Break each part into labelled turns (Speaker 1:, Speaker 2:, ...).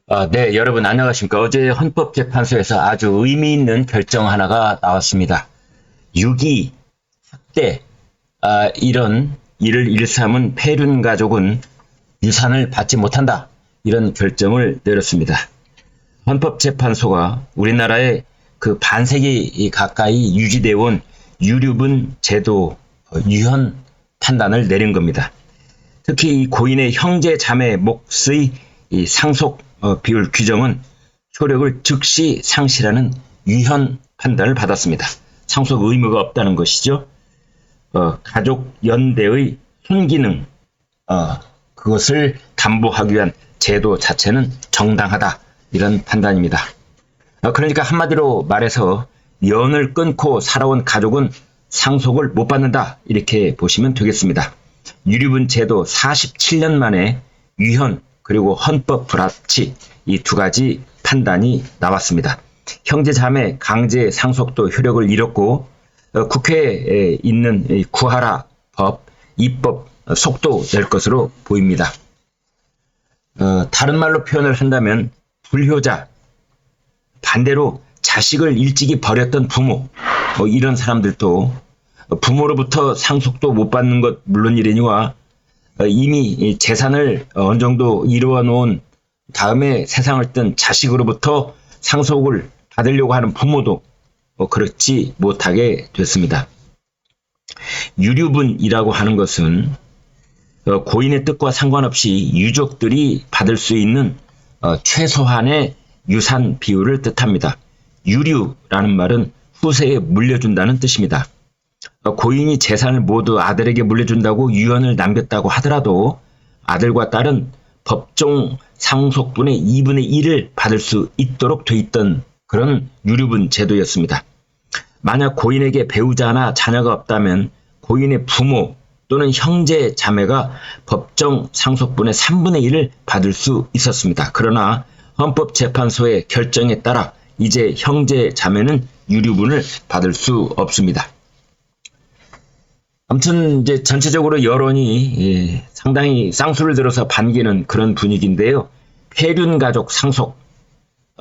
Speaker 1: 네, 여러분 안녕하십니까. 어제 헌법재판소에서 아주 의미 있는 결정 하나가 나왔습니다. 유기, 학대, 이런 일을 일삼은 폐륜 가족은 유산을 받지 못한다. 이런 결정을 내렸습니다. 헌법재판소가 우리나라의 그 반세기 가까이 유지되어 온 유류분 제도 유현 판단을 내린 겁니다. 특히 이 고인의 형제 자매 몫의 이 상속 비율 규정은 효력을 즉시 상실하는 유현 판단을 받았습니다. 상속 의무가 없다는 것이죠. 가족 연대의 순기능, 그것을 담보하기 위한 제도 자체는 정당하다. 이런 판단입니다. 그러니까 한마디로 말해서 연을 끊고 살아온 가족은 상속을 못 받는다. 이렇게 보시면 되겠습니다. 유류분 제도 47년 만에 유현 그리고 헌법 불합치 이 두 가지 판단이 나왔습니다. 형제자매 강제 상속도 효력을 잃었고 국회에 있는 구하라 법 입법 속도 낼 것으로 보입니다. 다른 말로 표현을 한다면 불효자, 반대로 자식을 일찍이 버렸던 부모, 이런 사람들도 부모로부터 상속도 못 받는 것 물론이라니와 이미 재산을 어느 정도 이루어 놓은 다음에 세상을 뜬 자식으로부터 상속을 받으려고 하는 부모도 그렇지 못하게 됐습니다. 유류분이라고 하는 것은 고인의 뜻과 상관없이 유족들이 받을 수 있는 최소한의 유산 비율을 뜻합니다. 유류라는 말은 후세에 물려준다는 뜻입니다. 고인이 재산을 모두 아들에게 물려준다고 유언을 남겼다고 하더라도 아들과 딸은 법정 상속분의 2분의 1을 받을 수 있도록 돼 있던 그런 유류분 제도였습니다. 만약 고인에게 배우자나 자녀가 없다면 고인의 부모 또는 형제 자매가 법정 상속분의 3분의 1을 받을 수 있었습니다. 그러나 헌법재판소의 결정에 따라 이제 형제 자매는 유류분을 받을 수 없습니다. 아무튼 이제 전체적으로 여론이 상당히 쌍수를 들어서 반기는 그런 분위기인데요. 폐륜 가족 상속,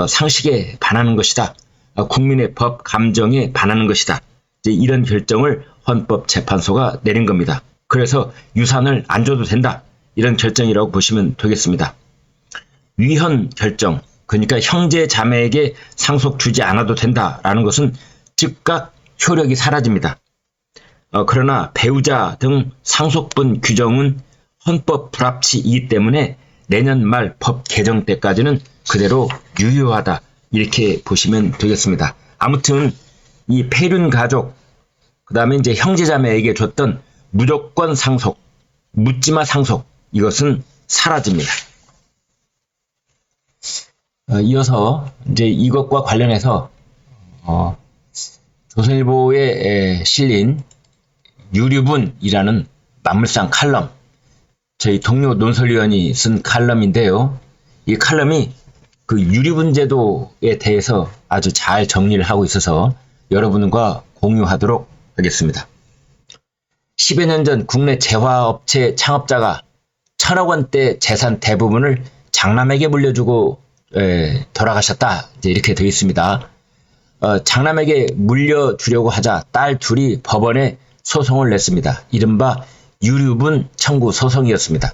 Speaker 1: 상식에 반하는 것이다. 국민의 법 감정에 반하는 것이다. 이제 이런 결정을 헌법재판소가 내린 겁니다. 그래서 유산을 안 줘도 된다. 이런 결정이라고 보시면 되겠습니다. 위헌 결정, 그러니까 형제 자매에게 상속 주지 않아도 된다라는 것은 즉각 효력이 사라집니다. 그러나 배우자 등 상속분 규정은 헌법 불합치이기 때문에 내년 말 법 개정 때까지는 그대로 유효하다. 이렇게 보시면 되겠습니다. 아무튼 이 폐륜 가족, 그 다음에 이제 형제자매에게 줬던 무조건 상속, 묻지마 상속, 이것은 사라집니다. 이어서 이제 이것과 관련해서 조선일보에 실린 유류분이라는 만물상 칼럼, 저희 동료 논설위원이 쓴 칼럼인데요. 이 칼럼이 그 유류분 제도에 대해서 아주 잘 정리를 하고 있어서 여러분과 공유하도록 하겠습니다. 10여 년 전 국내 재화업체 창업자가 1,000억 원대 재산 대부분을 장남에게 물려주고 돌아가셨다. 이렇게 되어 있습니다. 장남에게 물려주려고 하자 딸 둘이 법원에 소송을 냈습니다. 이른바 유류분 청구 소송이었습니다.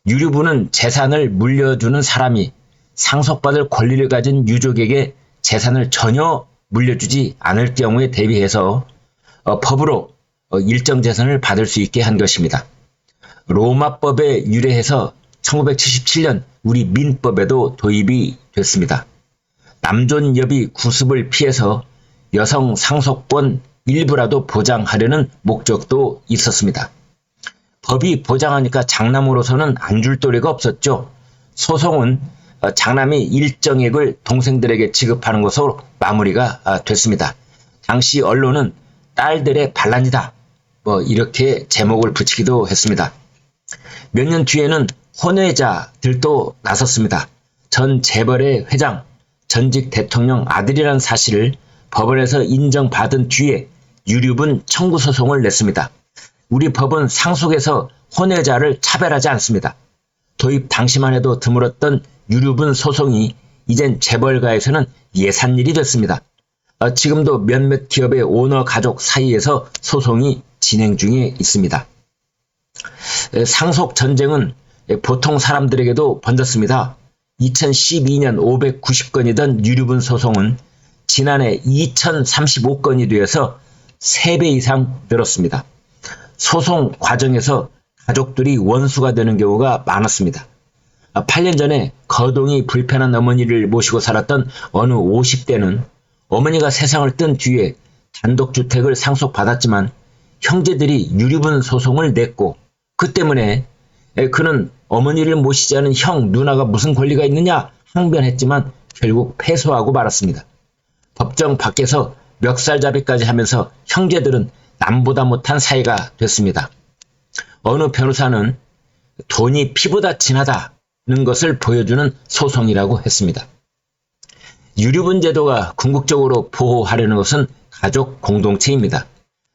Speaker 1: 유류분은 재산을 물려주는 사람이 상속받을 권리를 가진 유족에게 재산을 전혀 물려주지 않을 경우에 대비해서 법으로 일정 재산을 받을 수 있게 한 것입니다. 로마법에 유래해서 1977년 우리 민법에도 도입이 됐습니다. 남존여비 구습을 피해서 여성 상속권 일부라도 보장하려는 목적도 있었습니다. 법이 보장하니까 장남으로서는 안 줄 도리가 없었죠. 소송은 장남이 일정액을 동생들에게 지급하는 것으로 마무리가 됐습니다. 당시 언론은 딸들의 반란이다. 이렇게 제목을 붙이기도 했습니다. 몇 년 뒤에는 혼외자들도 나섰습니다. 전 재벌의 회장, 전직 대통령 아들이라는 사실을 법원에서 인정받은 뒤에 유류분 청구 소송을 냈습니다. 우리 법은 상속에서 혼외자를 차별하지 않습니다. 도입 당시만 해도 드물었던 유류분 소송이 이젠 재벌가에서는 예산일이 됐습니다. 지금도 몇몇 기업의 오너 가족 사이에서 소송이 진행 중에 있습니다. 상속 전쟁은 보통 사람들에게도 번졌습니다. 2012년 590건이던 유류분 소송은 지난해 2035건이 되어서 3배 이상 늘었습니다. 소송 과정에서 가족들이 원수가 되는 경우가 많았습니다. 8년 전에 거동이 불편한 어머니를 모시고 살았던 어느 50대는 어머니가 세상을 뜬 뒤에 단독주택을 상속받았지만 형제들이 유류분 소송을 냈고 그 때문에 그는 어머니를 모시지 않은 형, 누나가 무슨 권리가 있느냐 항변했지만 결국 패소하고 말았습니다. 법정 밖에서 멱살잡이까지 하면서 형제들은 남보다 못한 사이가 됐습니다. 어느 변호사는 돈이 피보다 진하다는 것을 보여주는 소송이라고 했습니다. 유류분 제도가 궁극적으로 보호하려는 것은 가족 공동체입니다.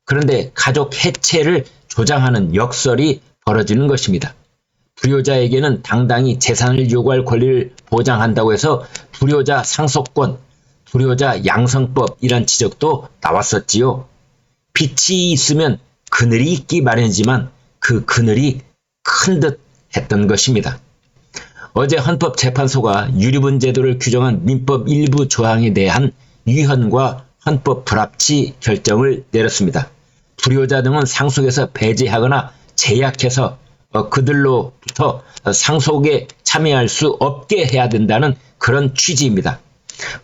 Speaker 1: 그런데 가족 해체를 조장하는 역설이 벌어지는 것입니다. 불효자에게는 당당히 재산을 요구할 권리를 보장한다고 해서 불효자 상속권, 불효자 양성법이란 지적도 나왔었지요. 빛이 있으면 그늘이 있기 마련이지만 그 그늘이 큰 듯 했던 것입니다. 어제 헌법재판소가 유류분 제도를 규정한 민법 일부 조항에 대한 위헌과 헌법 불합치 결정을 내렸습니다. 불효자 등은 상속에서 배제하거나 제약해서 그들로부터 상속에 참여할 수 없게 해야 된다는 그런 취지입니다.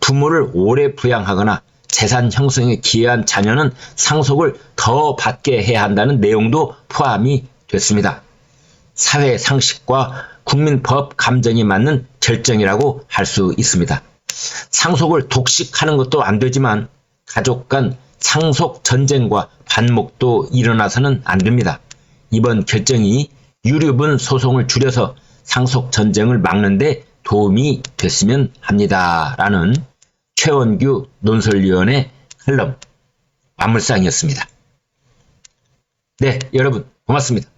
Speaker 1: 부모를 오래 부양하거나 재산 형성에 기여한 자녀는 상속을 더 받게 해야 한다는 내용도 포함이 됐습니다. 사회 상식과 국민법 감정이 맞는 결정이라고 할 수 있습니다. 상속을 독식하는 것도 안 되지만 가족 간 상속 전쟁과 반목도 일어나서는 안 됩니다. 이번 결정이 유류분 소송을 줄여서 상속 전쟁을 막는 데 도움이 됐으면 합니다. 라는 최원규 논설위원의 칼럼 만물상이었습니다. 네, 여러분 고맙습니다.